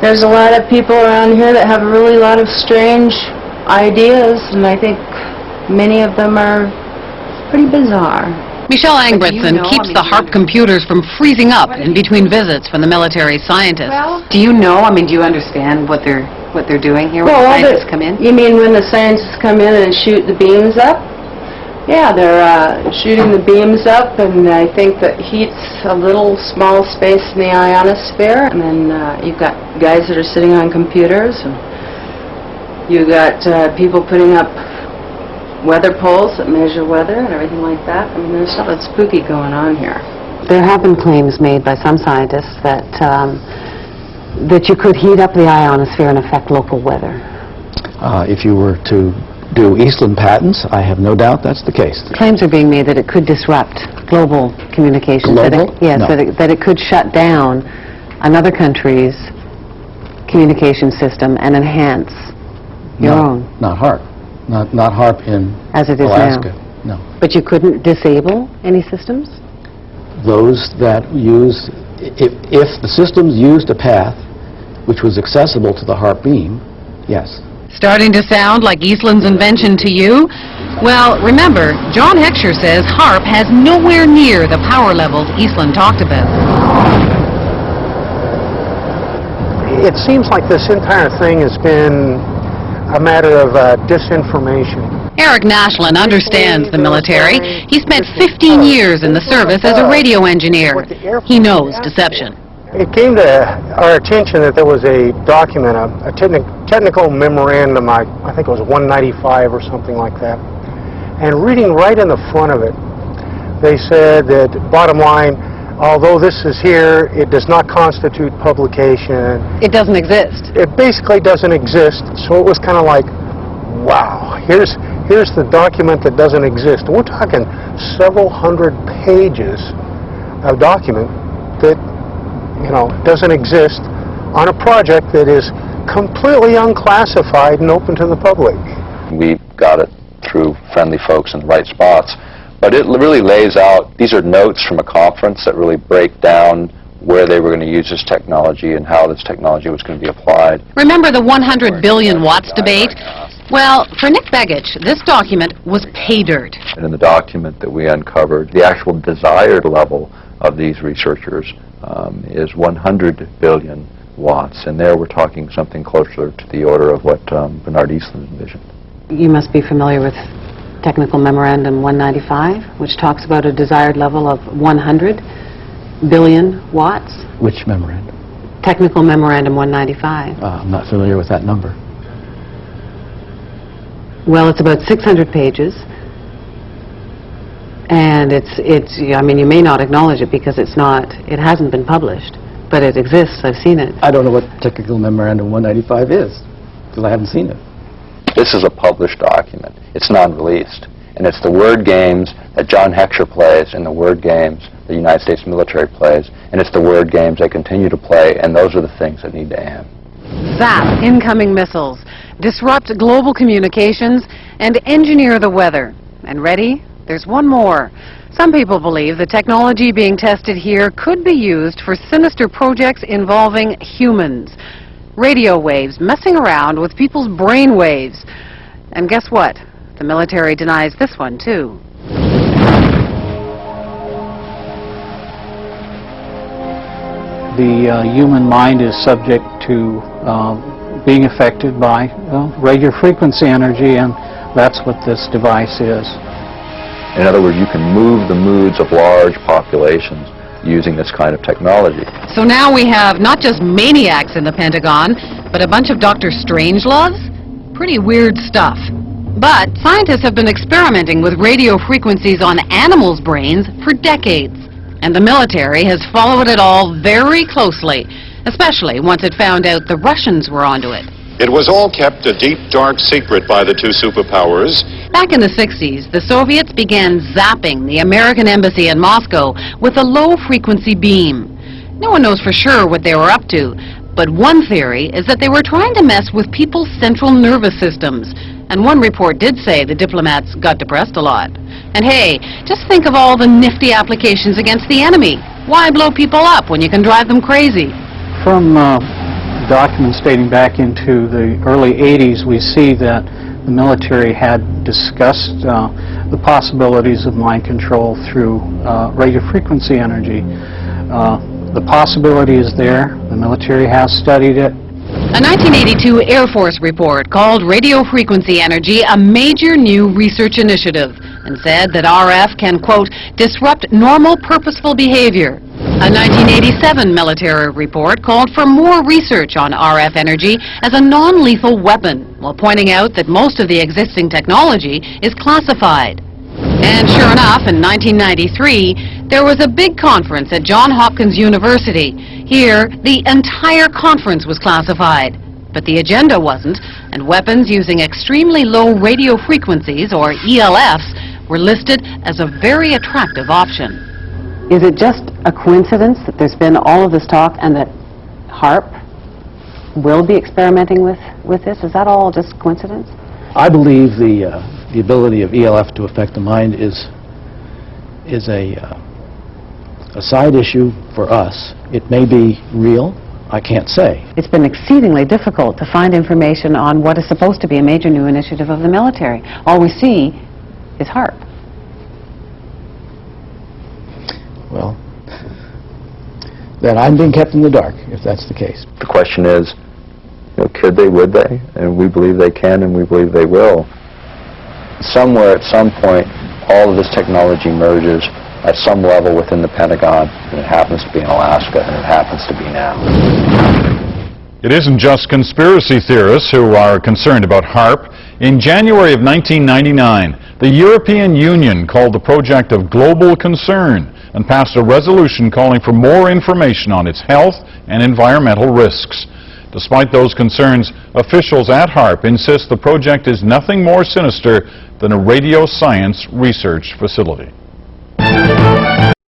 There's a lot of people around here that have a really lot of strange ideas, and I think many of them are pretty bizarre. Michelle Angbritson keeps the HAARP computers from freezing up in between visits from the military scientists. Do you know, do you understand what they're doing here when the scientists come in? You mean when the scientists come in and shoot the beams up? Yeah, they're shooting the beams up, and I think that heats a little small space in the ionosphere, and then you've got guys that are sitting on computers, and you've got people putting up weather poles that measure weather and everything like that. I mean, there's something spooky going on here. There have been claims made by some scientists that that you could heat up the ionosphere and affect local weather. If you were to do Eastland patents, I have no doubt that's the case. Claims are being made that it could disrupt global communications. Global? Yes, No. that it could shut down another country's communication system and enhance your own. Not HAARP. Not HAARP in As it is Alaska. now. No. But you couldn't disable any systems? Those that use, if the systems used a path which was accessible to the HAARP beam, yes. Starting to sound like Eastland's invention to you? Well, remember, John Heckscher says HAARP has nowhere near the power levels Eastland talked about. It seems like this entire thing has been a matter of disinformation. Eric Nashland understands the military. He spent 15 years in the service as a radio engineer. He knows deception. It came to our attention that there was a document, a technical memorandum, I think it was 195 or something like that. And reading right in the front of it, they said that, bottom line, although this is here, it does not constitute publication. It doesn't exist. It basically doesn't exist, so it was kind of like, wow, here's the document that doesn't exist. We're talking several hundred pages of document that, doesn't exist on a project that is completely unclassified and open to the public. We got it through friendly folks in the right spots, but it really lays out, these are notes from a conference that really break down where they were going to use this technology and how this technology was going to be applied. Remember the 100 billion watts debate? Well, for Nick Begich, this document was pay dirt. And in the document that we uncovered, the actual desired level of these researchers is 100 billion watts, and there we're talking something closer to the order of what Bernard Eastland envisioned. You must be familiar with Technical Memorandum 195, which talks about a desired level of 100 billion watts. Which memorandum? Technical Memorandum 195. I'm not familiar with that number. Well, it's about 600 pages, and I mean, you may not acknowledge it because it hasn't been published, but it exists. I've seen it. I don't know what Technical Memorandum 195 is, because I haven't seen it. This is a published document. It's non-released, and it's the word games that John Heckscher plays and the word games the United States military plays, and it's the word games they continue to play, and those are the things that need to end. Zap incoming missiles, disrupt global communications, and engineer the weather. And ready? There's one more. Some people believe the technology being tested here could be used for sinister projects involving humans. Radio waves messing around with people's brain waves. And guess what? The military denies this one, too. The human mind is subject to being affected by radio frequency energy, and that's what this device is. In other words, you can move the moods of large populations using this kind of technology. So now we have not just maniacs in the Pentagon, but a bunch of Dr. Strangeloves? Pretty weird stuff. But scientists have been experimenting with radio frequencies on animals' brains for decades. And the military has followed it all very closely, especially once it found out the Russians were onto it. It was all kept a deep, dark secret by the two superpowers. Back in the 60s, the Soviets began zapping the American embassy in Moscow with a low-frequency beam. No one knows for sure what they were up to, but one theory is that they were trying to mess with people's central nervous systems. And one report did say the diplomats got depressed a lot. And hey, just think of all the nifty applications against the enemy. Why blow people up when you can drive them crazy? From documents dating back into the early 80s, we see that the military had discussed the possibilities of mind control through radio frequency energy. The possibility is there. The military has studied it. A 1982 Air Force report called radio frequency energy a major new research initiative and said that RF can, quote, disrupt normal purposeful behavior. A 1987 military report called for more research on RF energy as a non-lethal weapon, while pointing out that most of the existing technology is classified. And sure enough, in 1993, there was a big conference at Johns Hopkins University. Here, the entire conference was classified, but the agenda wasn't, and weapons using extremely low radio frequencies, or ELFs, were listed as a very attractive option. Is it just a coincidence that there's been all of this talk and that HAARP will be experimenting with this? Is that all just coincidence? I believe the ability of ELF to affect the mind is a side issue for us. It may be real. I can't say. It's been exceedingly difficult to find information on what is supposed to be a major new initiative of the military. All we see is HAARP. Well, then I'm being kept in the dark, if that's the case. The question is, could they, would they? And we believe they can, and we believe they will. Somewhere, at some point, all of this technology merges at some level within the Pentagon, and it happens to be in Alaska, and it happens to be now. It isn't just conspiracy theorists who are concerned about HAARP. In January of 1999, the European Union called the project of global concern and passed a resolution calling for more information on its health and environmental risks. Despite those concerns, officials at HAARP insist the project is nothing more sinister than a radio science research facility.